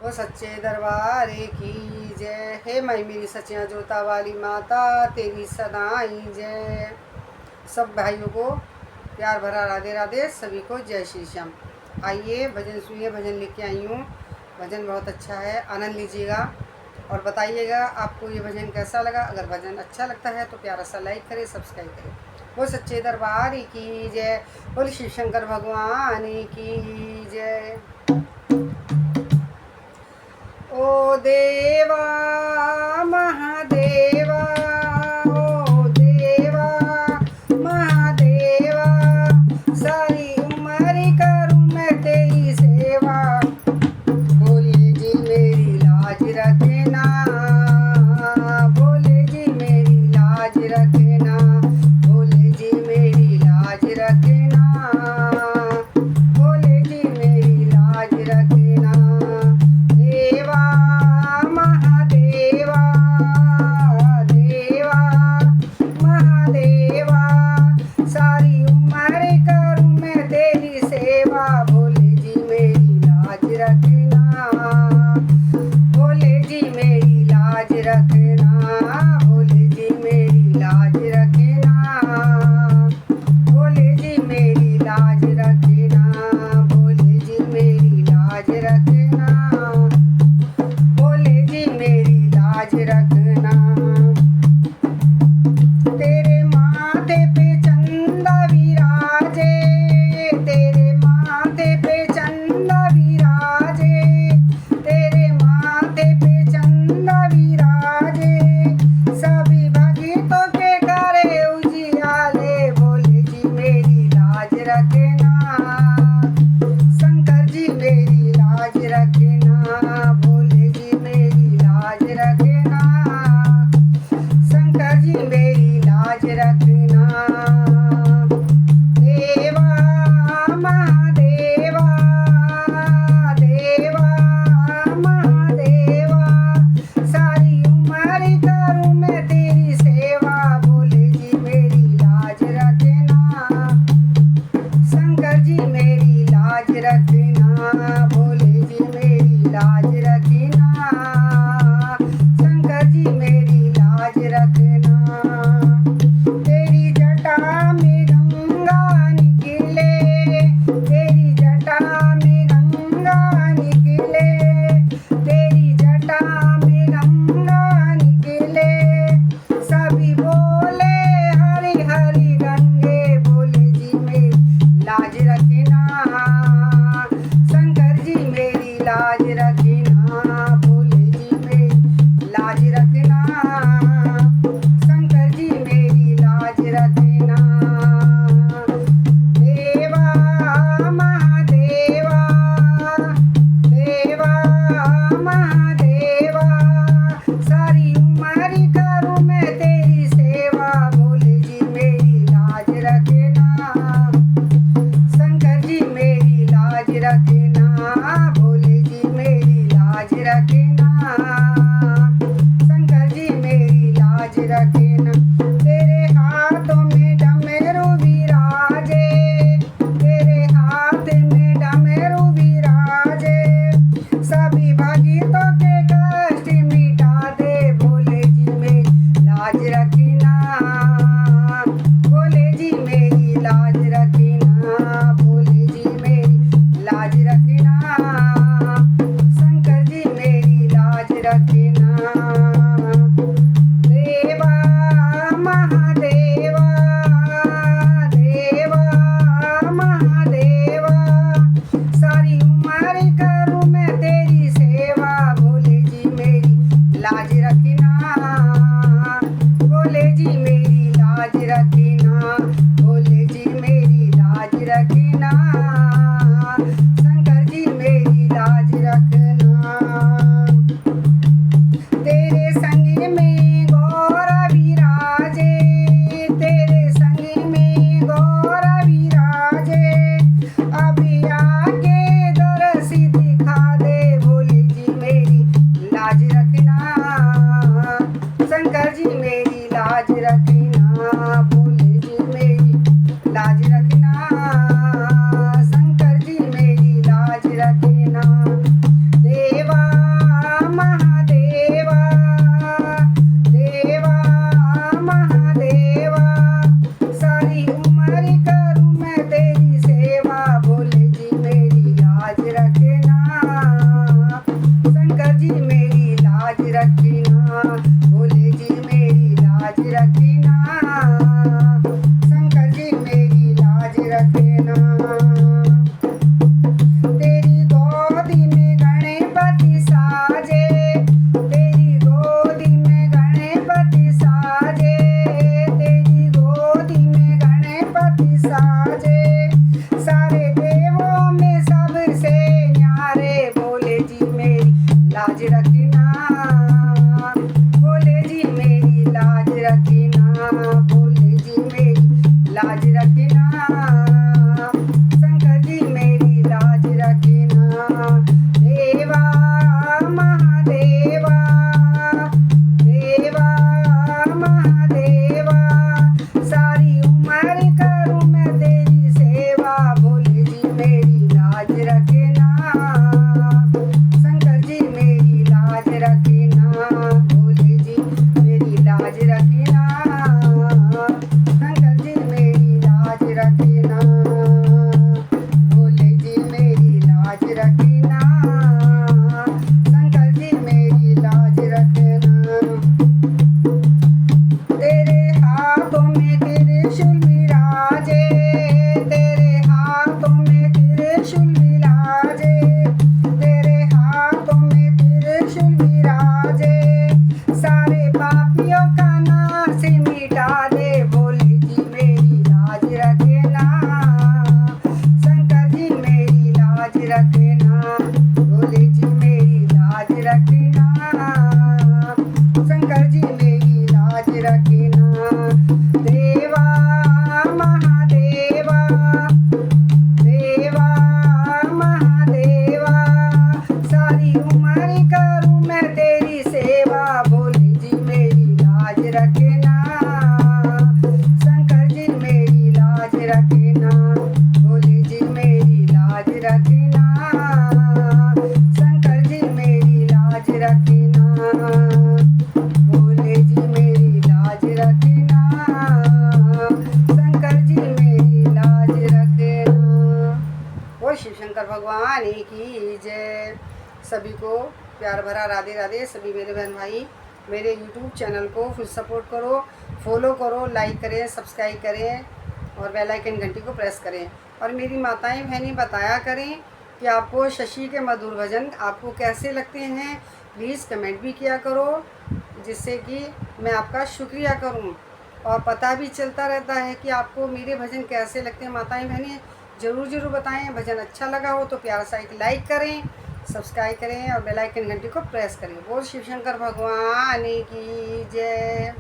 ओ सच्चे दरबार की जय। हे माई मेरी सचिया जोता वाली माता, तेरी सदाई जय। सब भाइयों को प्यार भरा राधे राधे, सभी को जय श्री श्याम। आइए भजन सुनिए, भजन लेके आई हूँ। भजन बहुत अच्छा है, आनंद लीजिएगा और बताइएगा आपको ये भजन कैसा लगा। अगर भजन अच्छा लगता है तो प्यारा सा लाइक करें, सब्सक्राइब करें। वो सच्चे दरबार की जय, बोल शिव शंकर भगवान की जय। ओ देवा महादेवा, ओ देवा महादेवा, सारी उम्र करूँ मैं तेरी सेवा। बोले जी मेरी लाज रखना, बोले जी मेरी लाज रखना, बोले जी मेरी लाज रखना, बोले जी मेरी लाज रखना। देवा महादेवा, देवा महादेवा, सारी उम्र करूँ मैं तेरी सेवा। बोले जी मेरी लाज रखना, बोले जी मेरी लाज रखना, बोले जी मेरी लाज रखना, बोले जी मेरी लाज रखना, बोले जी मेरी लाज रखना, बोले जी मेरी लाज रखना। तेरे माथे पे चंदा विराजे, तेरे माथे पे चंदा विराजे, तेरे माथे पे चंदा विराजे, सभी भक्तों के करे उजियाले। बोले जी मेरी लाज रखना, शंकर जी मेरी लाज रखना, बोले जी मेरी लाज रखना, शंकर जी मेरी लाज रखना। देवा महादेवा, देवा महादेवा, सारी उम्र करूँ मैं तेरी सेवा। बोले जी मेरी लाज रखना, शंकर जी मेरी लाज रखना, बोले जी मेरी लाज रखना, शंकर जी मेरी लाज रखना। तेरी जटा में गंगा निकले, तेरी जटा में गंगा निकले, तेरी जटा में गंगा निकले, सभी बोले हरि हरि गंगे। बोले जी मेरी लाज रखना, शंकर जी मेरी लाज रखना, बोले जी मेरी लाज रखना, शंकर जी मेरी लाज रखना। देवा महादेवा, देवा महादेवा, सारी उम्र करूँ मैं तेरी सेवा। बोले जी मेरी लाज रखना, शंकर जी मेरी लाज रखना, बोले जी मेरी लाज रखना, शंकर जी मेरी लाज रखना। तेरे हाथों में डमरू विराजे, तेरे हाथ में डमरू विराजे, सभी भक्तों के कष्ट मिटा दे। बोले जी मेरी लाज रखना, बोले जी मेरी लाज रखना, बोले जी मेरी लाज रखना, शंकर जी मेरी लाज रखना। देवा महादेवा, देवा महादेवा, सारी उम्र करूँ मैं तेरी सेवा। बोले जी मेरी लाज रखना, बोले जी मेरी लाज रखना, बोले जी मेरी लाज रखना, शंकर जी मेरी लाज रखना। तेरे संग में गौरा विराजे, तेरे संग में गौरा विराजे, अभी आके दरसी दिखा दे। बोले जी मेरी लाज रखना, शंकर जी मेरी लाज रखना, बोले जी मेरी लाज रखना, शंकर जी मेरी लाज रखना। देवा लाज रखना, भोले जी मेरी लाज रखना, भोले जी मेरी लाज रखना, शंकर जी मेरी लाज रखना, देवा महादेवा, देवा महादेवा, सारी उम्र करूँ मैं तेरी सेवा, भोले जी मेरी लाज रखना, शंकर जी मेरी लाज रखना, भोले जी मेरी लाज रखना, शंकर जी मेरी लाज रखना, भोले जी मेरी लाज रखना, शंकर जी मेरी लाज रखना। तेरे हाथों में त्रिशूल विराजे, तेरे हाथों में त्रिशूल विराजे, तेरे हाथों में त्रिशूल विराजे, सारे पापियों का नाश मिटा दे, भोले जी मेरी लाज रखना, शंकर जी मेरी लाज रखना, भोले जी मेरी लाज रखना, शंकर जी मेरी लाज रखना, देवा महादेवा, देवा महादेवा, सारी उम्र करूँ मैं तेरी सेवा, भोले जी मेरी लाज रखना, शंकर जी मेरी लाज रखना, भोले जी मेरी लाज रखना, शंकर जी मेरी लाज रखना, भोले जी मेरी लाज रखना, शंकर जी मेरी लाज रखना। वो शिव शंकर भगवान की जय। सभी को प्यार भरा राधे राधे। सभी मेरे बहन भाई मेरे यूट्यूब चैनल को फुल सपोर्ट करो, फॉलो करो, लाइक करें, सब्सक्राइब करें और बेल आइकन घंटी को प्रेस करें। और मेरी माताएं बहनें बताया करें कि आपको शशि के मधुर भजन आपको कैसे लगते हैं। प्लीज़ कमेंट भी किया करो, जिससे कि मैं आपका शुक्रिया करूं। और पता भी चलता रहता है कि आपको मेरे भजन कैसे लगते हैं। माताएं बहनें ज़रूर बताएं। भजन अच्छा लगा हो तो प्यारा सा एक लाइक करें, सब्सक्राइब करें और बेल आइकन घंटी को प्रेस करें। बोल शिव शंकर भगवान की जय।